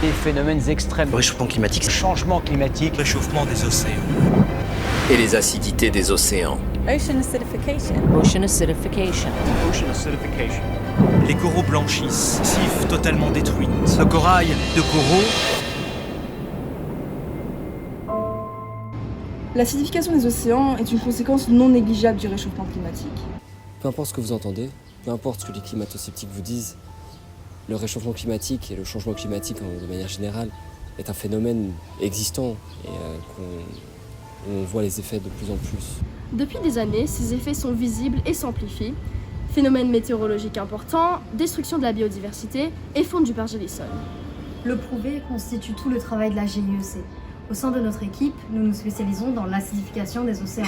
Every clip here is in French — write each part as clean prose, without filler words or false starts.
Des phénomènes extrêmes. Réchauffement climatique. Changement climatique. Réchauffement des océans. Et les acidités des océans. Ocean acidification. Ocean acidification. Ocean acidification. Les coraux blanchissent, récifs totalement détruits. Le corail de coraux. L'acidification des océans est une conséquence non négligeable du réchauffement climatique. Peu importe ce que vous entendez, peu importe ce que les climato-sceptiques vous disent, le réchauffement climatique et le changement climatique de manière générale est un phénomène existant et qu'on voit les effets de plus en plus. Depuis des années, ces effets sont visibles et s'amplifient. Phénomènes météorologiques importants, destruction de la biodiversité et fonte du pergélisol. Le prouver constitue tout le travail de la GIEC. Au sein de notre équipe, nous nous spécialisons dans l'acidification des océans.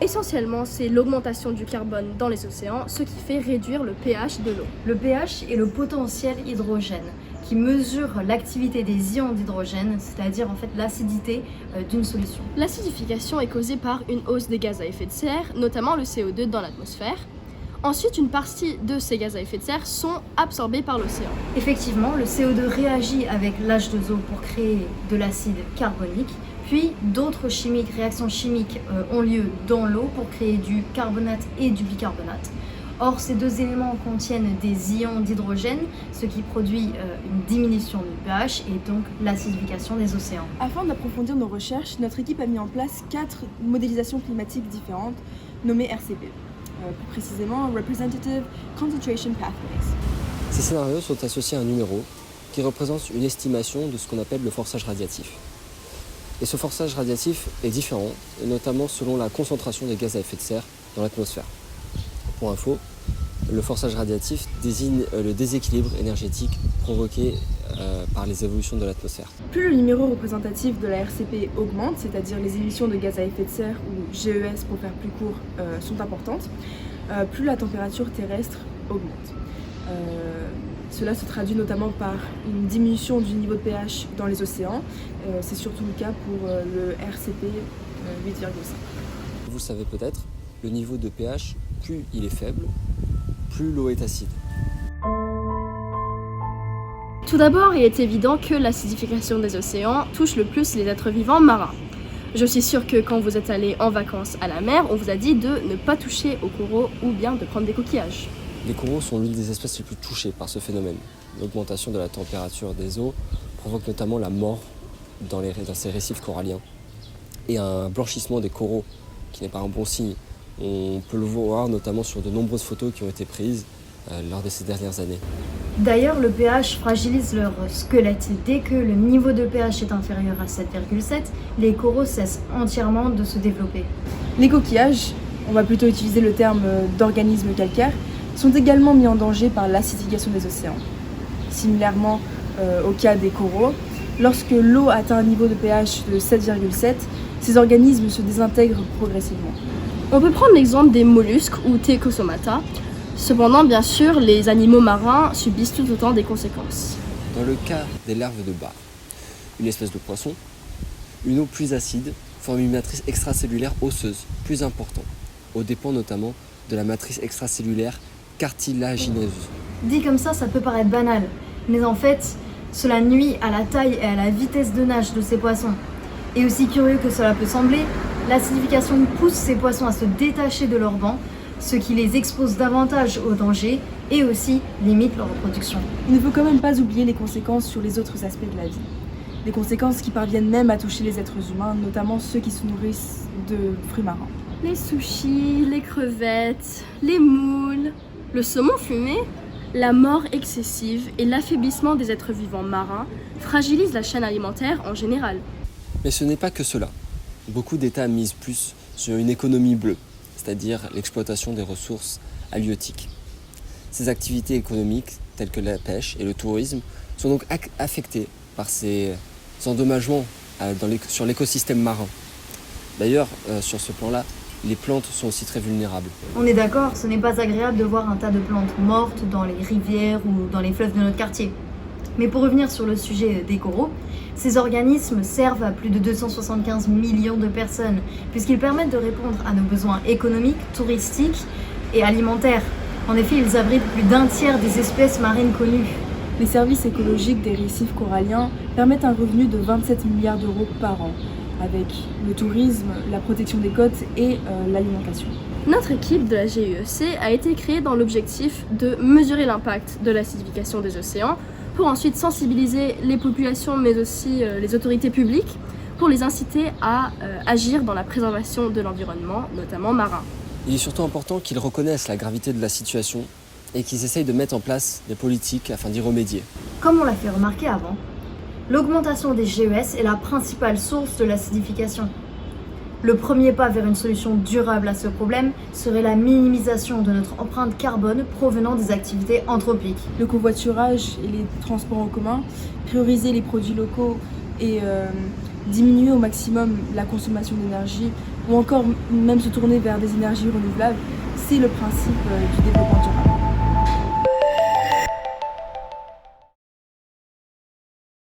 Essentiellement, c'est l'augmentation du carbone dans les océans, ce qui fait réduire le pH de l'eau. Le pH est le potentiel hydrogène, qui mesure l'activité des ions d'hydrogène, c'est-à-dire en fait l'acidité d'une solution. L'acidification est causée par une hausse des gaz à effet de serre, notamment le CO2 dans l'atmosphère. Ensuite, une partie de ces gaz à effet de serre sont absorbés par l'océan. Effectivement, le CO2 réagit avec l'H2O pour créer de l'acide carbonique, puis d'autres réactions chimiques ont lieu dans l'eau pour créer du carbonate et du bicarbonate. Or, ces deux éléments contiennent des ions d'hydrogène, ce qui produit une diminution du pH et donc l'acidification des océans. Afin d'approfondir nos recherches, notre équipe a mis en place 4 modélisations climatiques différentes, nommées RCP. Plus précisément, Representative Concentration Pathways. Ces scénarios sont associés à un numéro qui représente une estimation de ce qu'on appelle le forçage radiatif. Et ce forçage radiatif est différent, et notamment selon la concentration des gaz à effet de serre dans l'atmosphère. Pour info, le forçage radiatif désigne le déséquilibre énergétique provoqué par les évolutions de l'atmosphère. Plus le numéro représentatif de la RCP augmente, c'est-à-dire les émissions de gaz à effet de serre, ou GES pour faire plus court, sont importantes, plus la température terrestre augmente. Cela se traduit notamment par une diminution du niveau de pH dans les océans. C'est surtout le cas pour le RCP 8,5. Vous le savez peut-être, le niveau de pH, plus il est faible, plus l'eau est acide. Tout d'abord, il est évident que l'acidification des océans touche le plus les êtres vivants marins. Je suis sûre que quand vous êtes allé en vacances à la mer, on vous a dit de ne pas toucher aux coraux ou bien de prendre des coquillages. Les coraux sont l'une des espèces les plus touchées par ce phénomène. L'augmentation de la température des eaux provoque notamment la mort dans ces récifs coralliens et un blanchissement des coraux qui n'est pas un bon signe. On peut le voir notamment sur de nombreuses photos qui ont été prises lors de ces dernières années. D'ailleurs, le pH fragilise leur squelette. Dès que le niveau de pH est inférieur à 7,7, les coraux cessent entièrement de se développer. Les coquillages, on va plutôt utiliser le terme d'organismes calcaires, sont également mis en danger par l'acidification des océans. Similairement au cas des coraux, lorsque l'eau atteint un niveau de pH de 7,7, ces organismes se désintègrent progressivement. On peut prendre l'exemple des mollusques ou Tecosomata. Cependant, bien sûr, les animaux marins subissent tout autant des conséquences. Dans le cas des larves de bar, une espèce de poisson, une eau plus acide forme une matrice extracellulaire osseuse plus importante, aux dépens notamment de la matrice extracellulaire cartilagineuse. Dit comme ça peut paraître banal, mais en fait, cela nuit à la taille et à la vitesse de nage de ces poissons. Et aussi curieux que cela peut sembler, l'acidification pousse ces poissons à se détacher de leur banc, ce qui les expose davantage aux dangers et aussi limite leur reproduction. Il ne faut quand même pas oublier les conséquences sur les autres aspects de la vie. Des conséquences qui parviennent même à toucher les êtres humains, notamment ceux qui se nourrissent de fruits marins. Les sushis, les crevettes, les moules, le saumon fumé, la mort excessive et l'affaiblissement des êtres vivants marins fragilisent la chaîne alimentaire en général. Mais ce n'est pas que cela. Beaucoup d'États misent plus sur une économie bleue, c'est-à-dire l'exploitation des ressources halieutiques. Ces activités économiques, telles que la pêche et le tourisme, sont donc affectées par ces endommagements sur l'écosystème marin. D'ailleurs, sur ce plan-là, les plantes sont aussi très vulnérables. On est d'accord, ce n'est pas agréable de voir un tas de plantes mortes dans les rivières ou dans les fleuves de notre quartier. Mais pour revenir sur le sujet des coraux, ces organismes servent à plus de 275 millions de personnes, puisqu'ils permettent de répondre à nos besoins économiques, touristiques et alimentaires. En effet, ils abritent plus d'un tiers des espèces marines connues. Les services écologiques des récifs coralliens permettent un revenu de 27 milliards d'euros par an, avec le tourisme, la protection des côtes et l'alimentation. Notre équipe de la GIEC a été créée dans l'objectif de mesurer l'impact de l'acidification des océans pour ensuite sensibiliser les populations mais aussi les autorités publiques pour les inciter à agir dans la préservation de l'environnement, notamment marin. Il est surtout important qu'ils reconnaissent la gravité de la situation et qu'ils essayent de mettre en place des politiques afin d'y remédier. Comme on l'a fait remarquer avant, l'augmentation des GES est la principale source de l'acidification. Le premier pas vers une solution durable à ce problème serait la minimisation de notre empreinte carbone provenant des activités anthropiques. Le covoiturage et les transports en commun, prioriser les produits locaux et diminuer au maximum la consommation d'énergie ou encore même se tourner vers des énergies renouvelables, c'est le principe du développement durable.